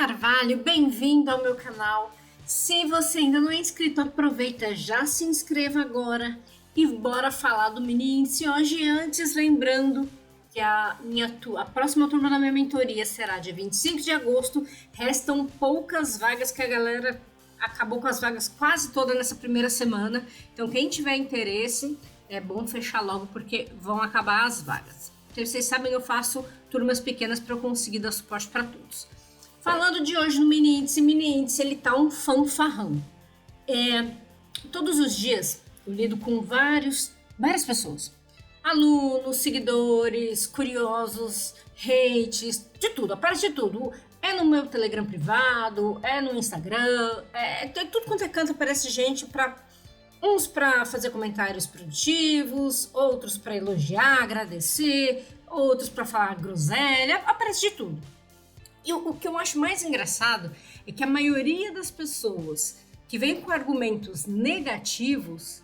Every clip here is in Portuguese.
Carvalho, bem-vindo ao meu canal. Se você ainda não é inscrito, aproveita, já se inscreva agora e bora falar do mini índice hoje. Antes, lembrando que a próxima turma da minha mentoria será dia 25 de agosto. Restam poucas vagas, que a galera acabou com as vagas quase todas nessa primeira semana. Então, quem tiver interesse, é bom fechar logo porque vão acabar as vagas. Então, vocês sabem, eu faço turmas pequenas para eu conseguir dar suporte para todos. Falando de hoje no mini índice ele tá um fanfarrão. Todos os dias eu lido com várias pessoas. Alunos, seguidores, curiosos, hates, de tudo, aparece de tudo. É no meu Telegram privado, é no Instagram, tudo quanto é canto aparece gente uns para fazer comentários produtivos, outros para elogiar, agradecer, outros para falar groselha, aparece de tudo. E o que eu acho mais engraçado é que a maioria das pessoas que vêm com argumentos negativos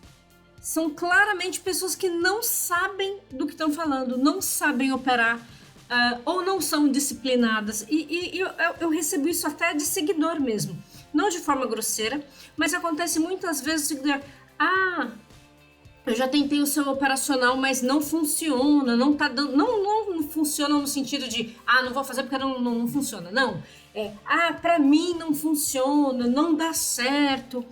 são claramente pessoas que não sabem do que estão falando, não sabem operar, ou não são disciplinadas. E eu recebo isso até de seguidor mesmo. Não de forma grosseira, mas acontece muitas vezes o seguidor... eu já tentei o seu operacional, mas não funciona, não tá dando, não funciona no sentido de, não vou fazer porque não funciona, não. Pra mim não funciona, não dá certo.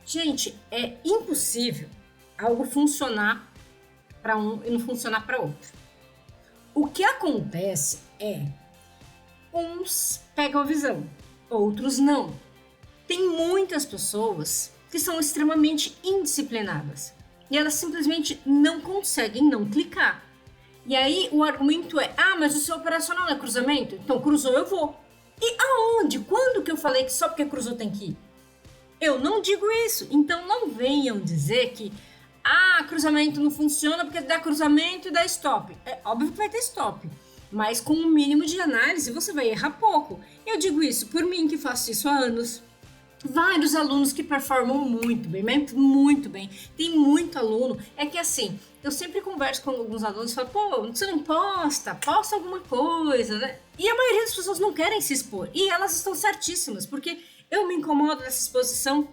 Gente, é impossível algo funcionar para um e não funcionar para outro. O que acontece é, uns pegam a visão, outros não. Tem muitas pessoas que são extremamente indisciplinadas. E elas simplesmente não conseguem não clicar. E aí o argumento é, mas o seu operacional não é cruzamento? Então cruzou, eu vou. E aonde? Quando que eu falei que só porque cruzou tem que ir? Eu não digo isso. Então não venham dizer que cruzamento não funciona porque dá cruzamento e dá stop. É óbvio que vai ter stop. Mas com um mínimo de análise você vai errar pouco. Eu digo isso por mim, que faço isso há anos. Vários alunos que performam muito bem, mas muito bem. Tem muito aluno. É que assim, eu sempre converso com alguns alunos e falo, você não posta alguma coisa, né? E a maioria das pessoas não querem se expor. E elas estão certíssimas, porque eu me incomodo dessa exposição,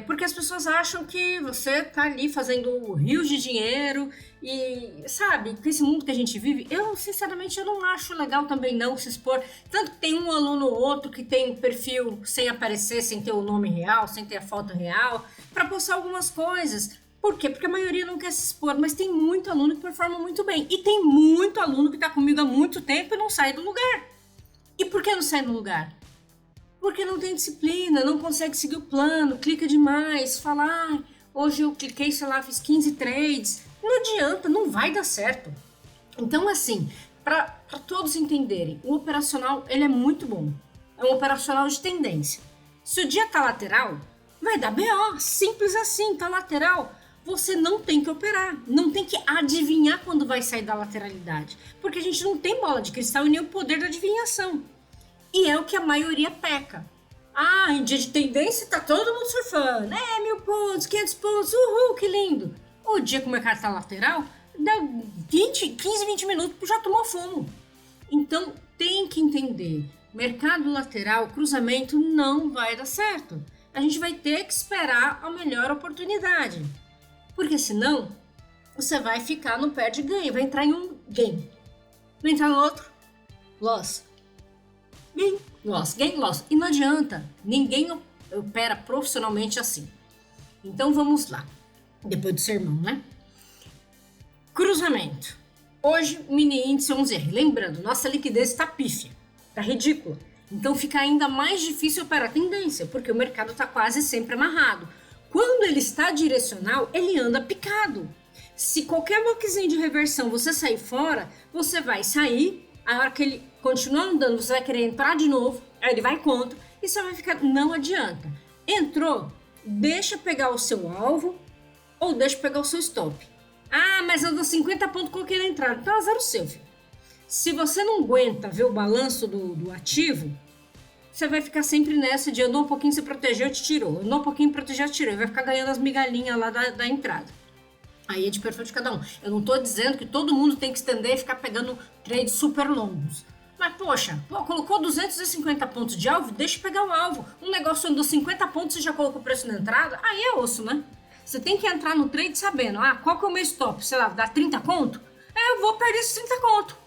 porque as pessoas acham que você tá ali fazendo rios de dinheiro e, sabe, com esse mundo que a gente vive, sinceramente, eu não acho legal também não se expor. Tanto que tem um aluno ou outro que tem perfil sem aparecer, sem ter o nome real, sem ter a foto real, para postar algumas coisas. Por quê? Porque a maioria não quer se expor, mas tem muito aluno que performa muito bem. E tem muito aluno que tá comigo há muito tempo e não sai do lugar. E por que não sai do lugar? Porque não tem disciplina, não consegue seguir o plano, clica demais, fala, hoje eu cliquei, sei lá, fiz 15 trades. Não adianta, não vai dar certo. Então, assim, para todos entenderem, o operacional, ele é muito bom. É um operacional de tendência. Se o dia tá lateral, vai dar BO, simples assim, tá lateral. Você não tem que operar, não tem que adivinhar quando vai sair da lateralidade. Porque a gente não tem bola de cristal e nem o poder da adivinhação. E é o que a maioria peca. Em dia de tendência tá todo mundo surfando. 1.000 pontos, 500 pontos, uhul, que lindo. O dia que o mercado tá lateral, deu 15, 20 minutos, já tomou fumo. Então tem que entender, mercado lateral, cruzamento não vai dar certo. A gente vai ter que esperar a melhor oportunidade. Porque senão, você vai ficar no perde-ganha, vai entrar em um gain. Vai entrar no outro, loss. Gain, loss. E não adianta, ninguém opera profissionalmente assim. Então vamos lá, depois do sermão, né? Cruzamento. Hoje, mini índice 11R. Lembrando, nossa liquidez está pífia, está ridícula. Então fica ainda mais difícil operar tendência, porque o mercado está quase sempre amarrado. Quando ele está direcional, ele anda picado. Se qualquer bloquezinho de reversão você sair fora, você vai sair. A hora que ele continuar andando, você vai querer entrar de novo, aí ele vai contra, e você vai ficar, não adianta. Entrou, deixa pegar o seu alvo, ou deixa pegar o seu stop. Mas andou 50 pontos, coloquei na entrada, então azar o seu, filho. Se você não aguenta ver o balanço do ativo, você vai ficar sempre nessa de andou um pouquinho, você protegeu, te tirou. Andou um pouquinho, protegeu, te tirou. Vai ficar ganhando as migalhinhas lá da entrada. Aí é de perfil de cada um. Eu não tô dizendo que todo mundo tem que estender e ficar pegando trades super longos. Mas, poxa, colocou 250 pontos de alvo, deixa eu pegar o alvo. Um negócio andou 50 pontos e já colocou o preço na entrada, aí é osso, né? Você tem que entrar no trade sabendo, qual que é o meu stop? Sei lá, dá 30 conto? Eu vou perder esses 30 conto.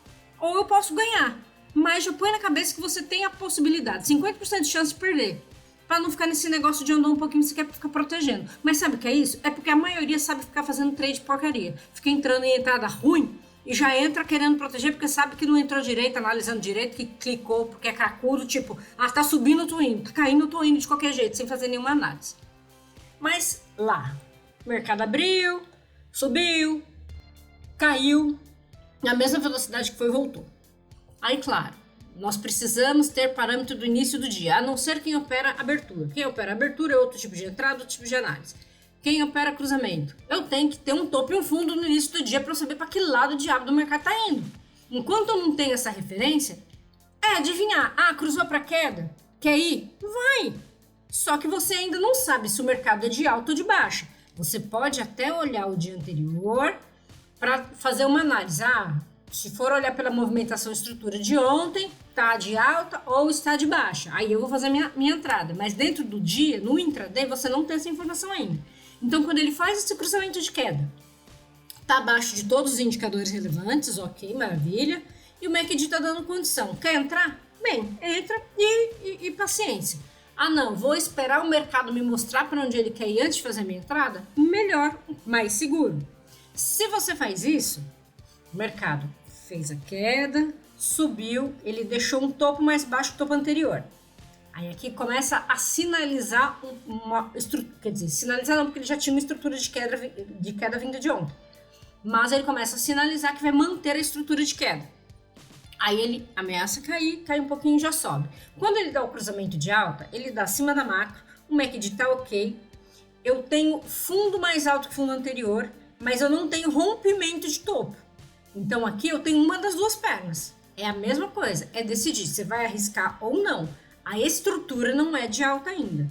Ou eu posso ganhar. Mas já põe na cabeça que você tem a possibilidade, 50% de chance de perder. Pra não ficar nesse negócio de andar um pouquinho, você quer ficar protegendo. Mas sabe o que é isso? É porque a maioria sabe ficar fazendo trade porcaria. Fica entrando em entrada ruim e já entra querendo proteger porque sabe que não entrou direito, analisando direito, que clicou porque é cracudo, tipo, tá subindo, eu tô indo, tá caindo, eu tô indo de qualquer jeito, sem fazer nenhuma análise. Mas lá, o mercado abriu, subiu, caiu, na mesma velocidade que foi e voltou. Aí, claro, nós precisamos ter parâmetro do início do dia, a não ser quem opera abertura. Quem opera abertura é outro tipo de entrada, outro tipo de análise. Quem opera cruzamento? Eu tenho que ter um topo e um fundo no início do dia para eu saber para que lado o diabo do mercado está indo. Enquanto eu não tenho essa referência, adivinhar. Cruzou para queda? Quer ir? Vai! Só que você ainda não sabe se o mercado é de alta ou de baixa. Você pode até olhar o dia anterior para fazer uma análise. Se for olhar pela movimentação e estrutura de ontem, está de alta ou está de baixa. Aí eu vou fazer minha entrada. Mas dentro do dia, no intraday, você não tem essa informação ainda. Então, quando ele faz esse cruzamento de queda, está abaixo de todos os indicadores relevantes, ok, maravilha. E o MACD está dando condição. Quer entrar? Bem, entra e paciência. Não, vou esperar o mercado me mostrar para onde ele quer ir antes de fazer a minha entrada? Melhor, mais seguro. Se você faz isso, o mercado fez a queda, subiu, ele deixou um topo mais baixo que o topo anterior. Aí aqui começa a sinalizar uma estrutura, quer dizer, sinalizar não, porque ele já tinha uma estrutura de queda vinda de ontem. Mas ele começa a sinalizar que vai manter a estrutura de queda. Aí ele ameaça cair, cai um pouquinho e já sobe. Quando ele dá o cruzamento de alta, ele dá acima da macro, o MACD tá ok. Eu tenho fundo mais alto que o fundo anterior, mas eu não tenho rompimento de topo. Então aqui eu tenho uma das duas pernas. É a mesma coisa, é decidir se vai arriscar ou não. A estrutura não é de alta ainda.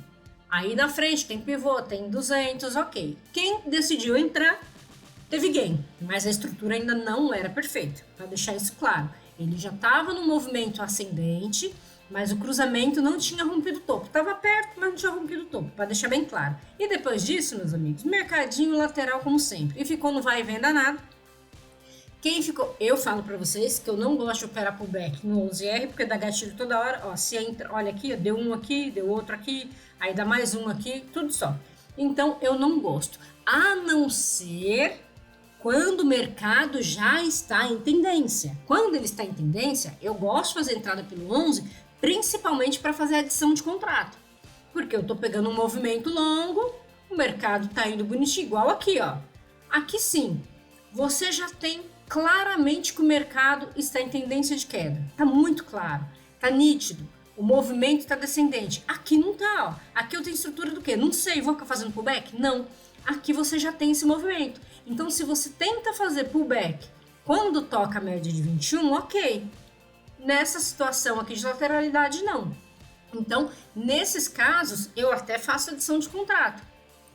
Aí na frente tem pivô, tem 200, ok. Quem decidiu entrar teve gain, mas a estrutura ainda não era perfeita, para deixar isso claro. Ele já estava no movimento ascendente, mas o cruzamento não tinha rompido o topo. Estava perto, mas não tinha rompido o topo, para deixar bem claro. E depois disso, meus amigos, mercadinho lateral como sempre. E ficou no vai e vem danado. Quem ficou... Eu falo para vocês que eu não gosto de operar pullback no 11R, porque dá gatilho toda hora. Se entra, olha aqui, deu um aqui, deu outro aqui, aí dá mais um aqui, tudo só. Então, eu não gosto. A não ser quando o mercado já está em tendência. Quando ele está em tendência, eu gosto de fazer entrada pelo 11, principalmente para fazer adição de contrato. Porque eu estou pegando um movimento longo, o mercado está indo bonitinho, igual aqui, ó. Aqui sim, você já tem claramente que o mercado está em tendência de queda. Está muito claro, está nítido. O movimento está descendente. Aqui não está, ó. Aqui eu tenho estrutura do quê? Não sei, vou ficar fazendo pullback? Não. Aqui você já tem esse movimento. Então, se você tenta fazer pullback quando toca a média de 21, ok. Nessa situação aqui de lateralidade, não. Então, nesses casos, eu até faço adição de contrato.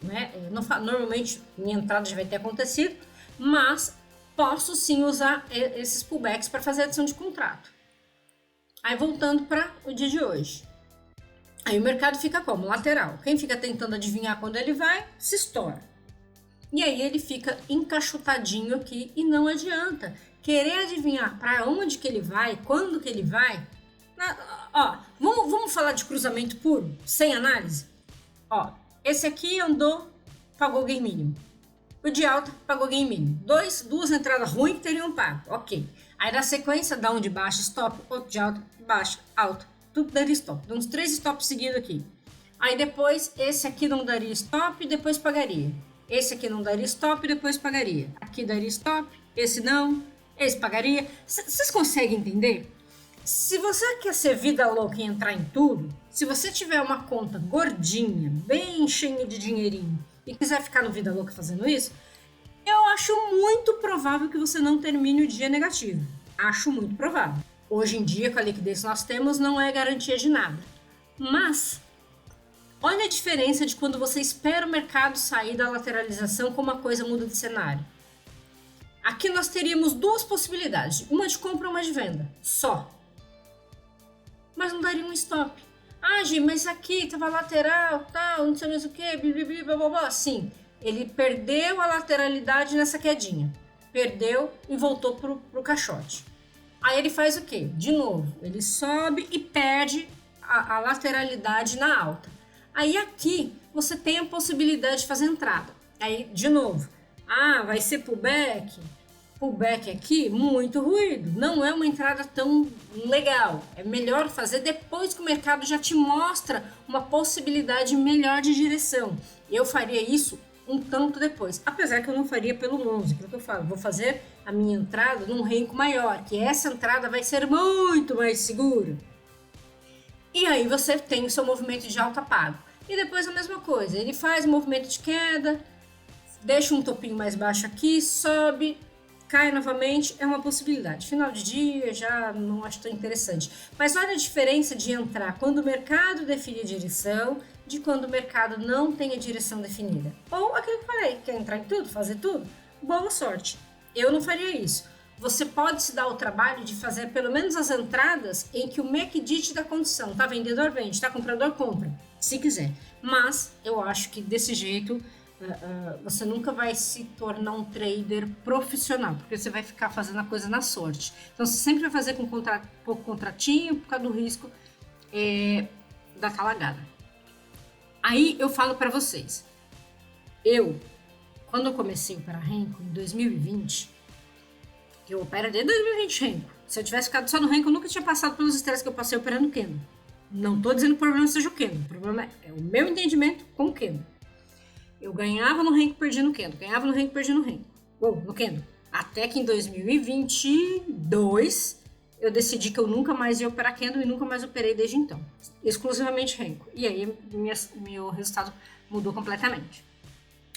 Né? Normalmente, minha entrada já vai ter acontecido, mas posso sim usar esses pullbacks para fazer adição de contrato. Aí voltando para o dia de hoje. Aí o mercado fica como? Lateral. Quem fica tentando adivinhar quando ele vai, se estoura. E aí ele fica encaixotadinho aqui e não adianta. Querer adivinhar para onde que ele vai, quando que ele vai. Vamos falar de cruzamento puro, sem análise? Esse aqui andou, pagou gain mínimo. O de alta pagou gain mínimo. Duas entradas ruins que teriam pago. Ok. Aí na sequência dá um de baixa, stop, outro de alta, baixa, alta. Tudo daria stop. Dá uns 3 stops seguidos aqui. Aí depois esse aqui não daria stop e depois pagaria. Esse aqui não daria stop e depois pagaria. Aqui daria stop, esse não, esse pagaria. Vocês conseguem entender? Se você quer ser vida louca e entrar em tudo, se você tiver uma conta gordinha, bem cheia de dinheirinho, e quiser ficar no vida louca fazendo isso, eu acho muito provável que você não termine o dia negativo. Acho muito provável. Hoje em dia, com a liquidez que nós temos, não é garantia de nada. Mas, olha a diferença de quando você espera o mercado sair da lateralização, como a coisa muda de cenário. Aqui nós teríamos duas possibilidades, uma de compra e uma de venda, só. mas não daria um stop. Ah, Gi, mas aqui tava lateral, tal, não sei mais o que, blá, blá, blá. Sim, ele perdeu a lateralidade nessa quedinha. Perdeu e voltou pro caixote. Aí ele faz o quê? De novo, ele sobe e perde a lateralidade na alta. Aí aqui você tem a possibilidade de fazer entrada. Aí, de novo, vai ser pullback? Pullback aqui, muito ruído. Não é uma entrada tão legal. É melhor fazer depois que o mercado já te mostra uma possibilidade melhor de direção. Eu faria isso um tanto depois. Apesar que eu não faria pelo 11, que é o que eu falo. Vou fazer a minha entrada num renco maior, que essa entrada vai ser muito mais segura. E aí você tem o seu movimento de alta pago. E depois a mesma coisa. Ele faz o movimento de queda, deixa um topinho mais baixo aqui, sobe, cai novamente, é uma possibilidade. Final de dia já não acho tão interessante. Mas olha a diferença de entrar quando o mercado define a direção, de quando o mercado não tem a direção definida. Ou aquilo que eu falei, quer entrar em tudo, fazer tudo? Boa sorte. Eu não faria isso. Você pode se dar o trabalho de fazer pelo menos as entradas em que o MACD te dá condição. Tá vendedor, vende, tá comprador, compra, se quiser. Mas eu acho que desse jeito você nunca vai se tornar um trader profissional, porque você vai ficar fazendo a coisa na sorte. Então você sempre vai fazer com pouco contratinho por causa do risco da talagada. Aí eu falo para vocês, quando eu comecei a operar renco em 2020, eu opero desde 2020 renco. Se eu tivesse ficado só no renco, eu nunca tinha passado pelos estresses que eu passei operando Kendo. Não tô dizendo que o problema seja o Kendo, o problema é o meu entendimento com o Kendo. Eu ganhava no renco, perdia no Kendo. Ganhava no renco, perdia no renco. No Kendo. Até que em 2022, eu decidi que eu nunca mais ia operar Kendo e nunca mais operei desde então. Exclusivamente renco. E aí, meu resultado mudou completamente.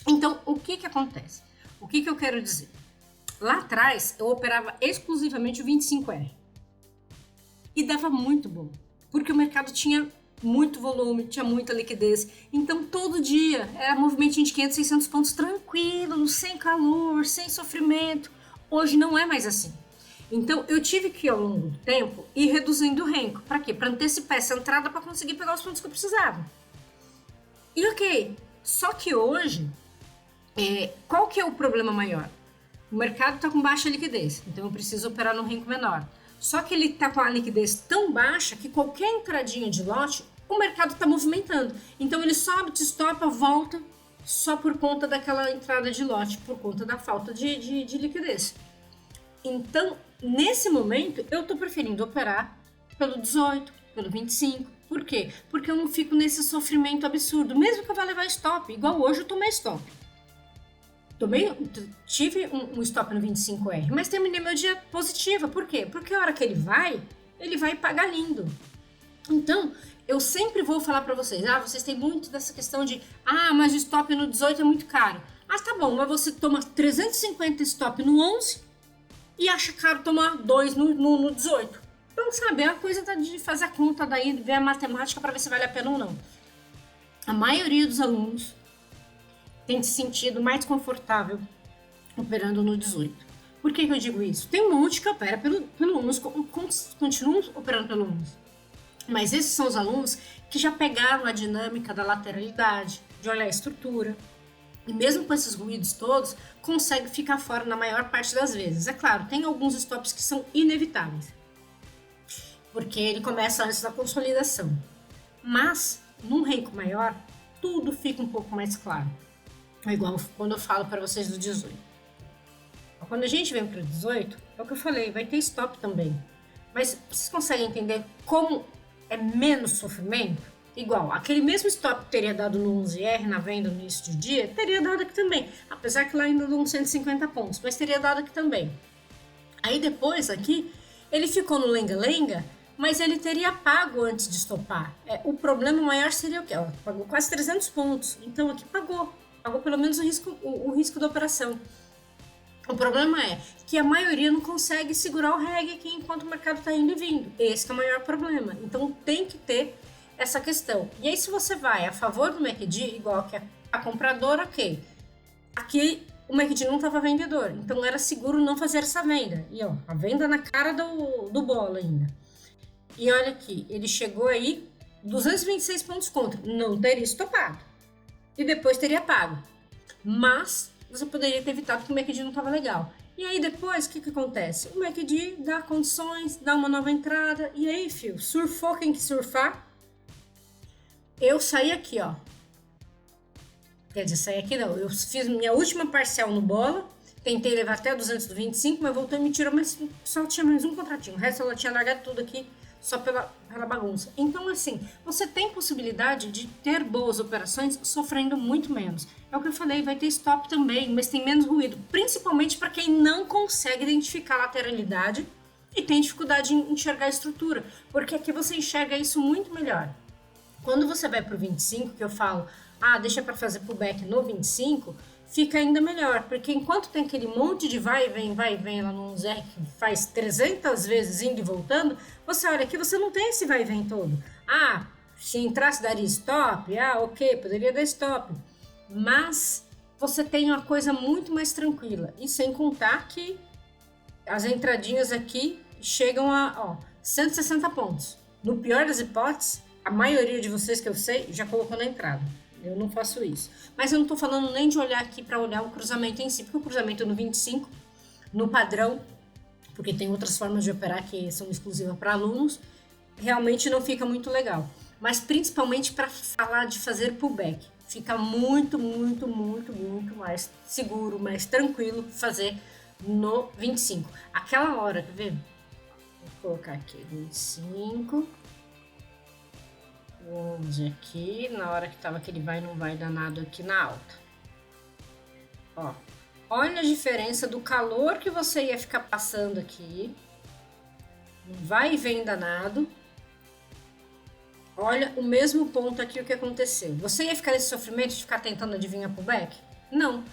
Então, o que acontece? O que eu quero dizer? Lá atrás, eu operava exclusivamente o 25R. E dava muito bom. Porque o mercado tinha muito volume, tinha muita liquidez. Então, todo dia era movimentinho de 500, 600 pontos tranquilo, sem calor, sem sofrimento. Hoje não é mais assim. Então, eu tive que, ao longo do tempo, ir reduzindo o renco. Para quê? Para antecipar essa entrada para conseguir pegar os pontos que eu precisava. E ok. Só que hoje, qual que é o problema maior? O mercado está com baixa liquidez. Então, eu preciso operar num renco menor. Só que ele está com a liquidez tão baixa que qualquer entradinha de lote, o mercado está movimentando. Então ele sobe, te estopa, volta só por conta daquela entrada de lote, por conta da falta de liquidez. Então, nesse momento, eu estou preferindo operar pelo 18, pelo 25. Por quê? Porque eu não fico nesse sofrimento absurdo. Mesmo que eu vá levar stop, igual hoje eu tomei stop. Tive um stop no 25R, mas terminei meu dia positiva. Por quê? Porque a hora que ele vai pagar lindo. Então, eu sempre vou falar para vocês, vocês têm muito dessa questão de, mas o stop no 18 é muito caro. Tá bom, mas você toma 350 stop no 11 e acha caro tomar 2 no 18. Então, sabe, é a coisa de fazer a conta daí, ver a matemática para ver se vale a pena ou não. A maioria dos alunos tem se sentido mais confortável operando no 18. Por que eu digo isso? Tem um monte que opera pelo 11, continuam operando pelo 11. Mas esses são os alunos que já pegaram a dinâmica da lateralidade, de olhar a estrutura. E mesmo com esses ruídos todos, consegue ficar fora na maior parte das vezes. É claro, tem alguns stops que são inevitáveis, porque ele começa antes da consolidação. Mas, num renco maior, tudo fica um pouco mais claro. É igual quando eu falo para vocês do 18. Quando a gente vem para o 18, é o que eu falei, vai ter stop também. Mas vocês conseguem entender como é menos sofrimento? Igual, aquele mesmo stop que teria dado no 11R na venda no início do dia, teria dado aqui também. Apesar que lá ainda dão 150 pontos, mas teria dado aqui também. Aí depois, aqui, ele ficou no lenga-lenga, mas ele teria pago antes de estopar. O problema maior seria o quê? Pagou quase 300 pontos. Então aqui pagou pelo menos o risco da operação. O problema é que a maioria não consegue segurar o REG aqui enquanto o mercado está indo e vindo. Esse é o maior problema. Então tem que ter essa questão. E aí se você vai a favor do MACD, igual que a compradora, ok. Aqui o MACD não estava vendedor, então era seguro não fazer essa venda. E a venda na cara do bolo ainda. E olha aqui, ele chegou aí 226 pontos contra. Não teria estopado. E depois teria pago. Mas você poderia ter evitado que o MACD não estava legal. E aí depois, o que acontece? O MACD dá condições, dá uma nova entrada. E aí, filho, surfou quem que surfar. Eu saí aqui, ó. Quer dizer, saí aqui não. Eu fiz minha última parcial no bola. Tentei levar até 225, mas voltou e me tirou, mas só tinha mais um contratinho. O resto ela tinha largado tudo aqui só pela bagunça. Então, assim, você tem possibilidade de ter boas operações sofrendo muito menos. É o que eu falei, vai ter stop também, mas tem menos ruído. Principalmente para quem não consegue identificar a lateralidade e tem dificuldade em enxergar a estrutura. Porque aqui você enxerga isso muito melhor. Quando você vai para o 25, que eu falo, deixa para fazer pullback no 25, fica ainda melhor, porque enquanto tem aquele monte de vai e vem lá no ZR que faz 300 vezes indo e voltando, você olha aqui, você não tem esse vai e vem todo. Se entrasse daria stop, ok, poderia dar stop, mas você tem uma coisa muito mais tranquila, e sem contar que as entradinhas aqui chegam a 160 pontos. No pior das hipóteses, a maioria de vocês que eu sei já colocou na entrada. Eu não faço isso. Mas eu não estou falando nem de olhar aqui para olhar o cruzamento em si, porque o cruzamento no 25, no padrão, porque tem outras formas de operar que são exclusivas para alunos, realmente não fica muito legal. Mas principalmente para falar de fazer pullback. Fica muito, muito, muito, muito mais seguro, mais tranquilo fazer no 25. Aquela hora, quer ver? Vou colocar aqui 25... 11 aqui, na hora que tava aquele vai não vai danado aqui na alta. Olha a diferença do calor que você ia ficar passando aqui. Vai e vem danado. Olha o mesmo ponto aqui, o que aconteceu. Você ia ficar nesse sofrimento de ficar tentando adivinhar pullback? Não.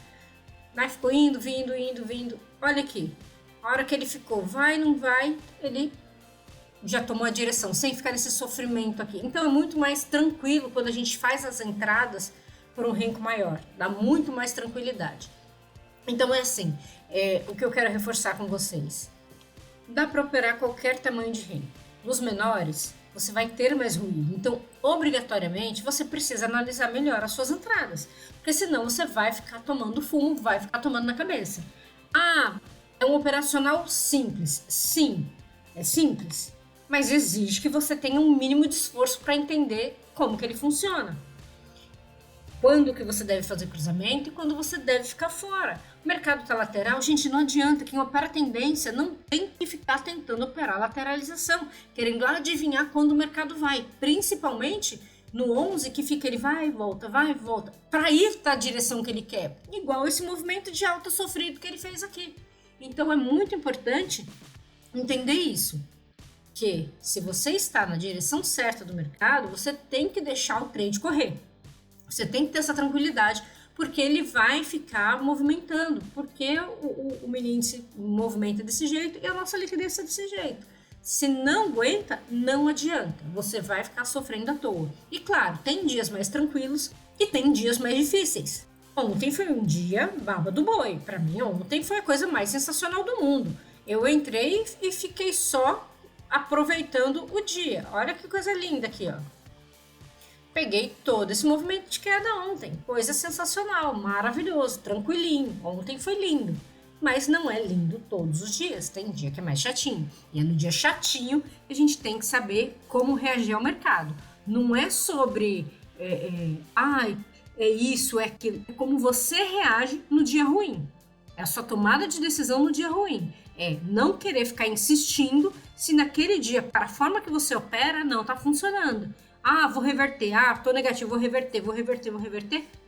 Mas ficou indo, vindo. Olha aqui. A hora que ele ficou vai, não vai, ele já tomou a direção, sem ficar nesse sofrimento aqui. Então é muito mais tranquilo quando a gente faz as entradas por um renco maior, dá muito mais tranquilidade. Então é assim, o que eu quero reforçar com vocês, dá para operar qualquer tamanho de renco. Nos menores, você vai ter mais ruído, então obrigatoriamente você precisa analisar melhor as suas entradas, porque senão você vai ficar tomando fumo, vai ficar tomando na cabeça. É um operacional simples, sim, é simples, mas exige que você tenha um mínimo de esforço para entender como que ele funciona. Quando que você deve fazer cruzamento e quando você deve ficar fora. O mercado está lateral, gente, não adianta. Quem opera tendência não tem que ficar tentando operar lateralização, querendo adivinhar quando o mercado vai. Principalmente no 11, que fica ele vai e volta, para ir para a direção que ele quer. Igual esse movimento de alta sofrido que ele fez aqui. Então é muito importante entender isso. Que se você está na direção certa do mercado, você tem que deixar o trade correr. Você tem que ter essa tranquilidade, porque ele vai ficar movimentando, porque o mini índice movimenta desse jeito e a nossa liquidez é desse jeito. Se não aguenta, não adianta, você vai ficar sofrendo à toa. E claro, tem dias mais tranquilos e tem dias mais difíceis. Ontem foi um dia baba do boi, para mim ontem foi a coisa mais sensacional do mundo. Eu entrei e fiquei só aproveitando o dia. Olha que coisa linda aqui, ó. Peguei todo esse movimento de queda ontem. Coisa sensacional, maravilhoso, tranquilinho. Ontem foi lindo. Mas não é lindo todos os dias. Tem dia que é mais chatinho. E é no dia chatinho que a gente tem que saber como reagir ao mercado. Não é sobre é isso, é aquilo. É como você reage no dia ruim. É a sua tomada de decisão no dia ruim. É não querer ficar insistindo se naquele dia, para a forma que você opera, não está funcionando. Vou reverter. Tô negativo, vou reverter.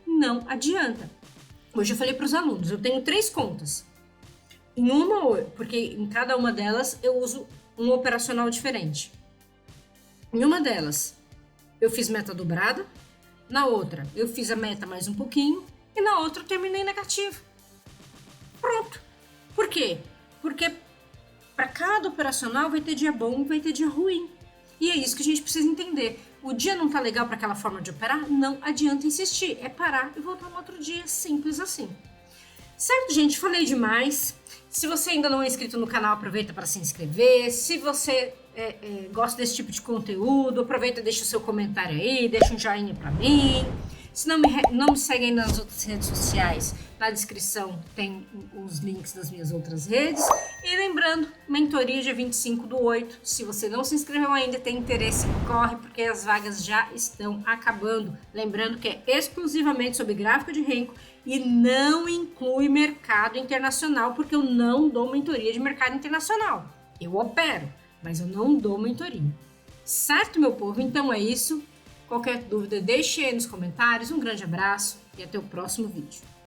Não adianta. Hoje eu falei para os alunos, eu tenho 3 contas. Porque em cada uma delas eu uso um operacional diferente. Em uma delas, eu fiz meta dobrada. Na outra, eu fiz a meta mais um pouquinho. E na outra, eu terminei negativo. Pronto. Por quê? Porque para cada operacional vai ter dia bom e vai ter dia ruim. E é isso que a gente precisa entender. O dia não tá legal para aquela forma de operar? Não adianta insistir. É parar e voltar no outro dia. Simples assim. Certo, gente? Falei demais. Se você ainda não é inscrito no canal, aproveita para se inscrever. Se você gosta desse tipo de conteúdo, aproveita e deixa o seu comentário aí, deixa um joinha para mim. Se não me segue ainda nas outras redes sociais, na descrição tem os links das minhas outras redes. E lembrando, mentoria dia 25/8. Se você não se inscreveu ainda e tem interesse, corre, porque as vagas já estão acabando. Lembrando que é exclusivamente sobre gráfico de Renko e não inclui mercado internacional, porque eu não dou mentoria de mercado internacional. Eu opero, mas eu não dou mentoria. Certo, meu povo? Então é isso. Qualquer dúvida, deixe aí nos comentários. Um grande abraço e até o próximo vídeo.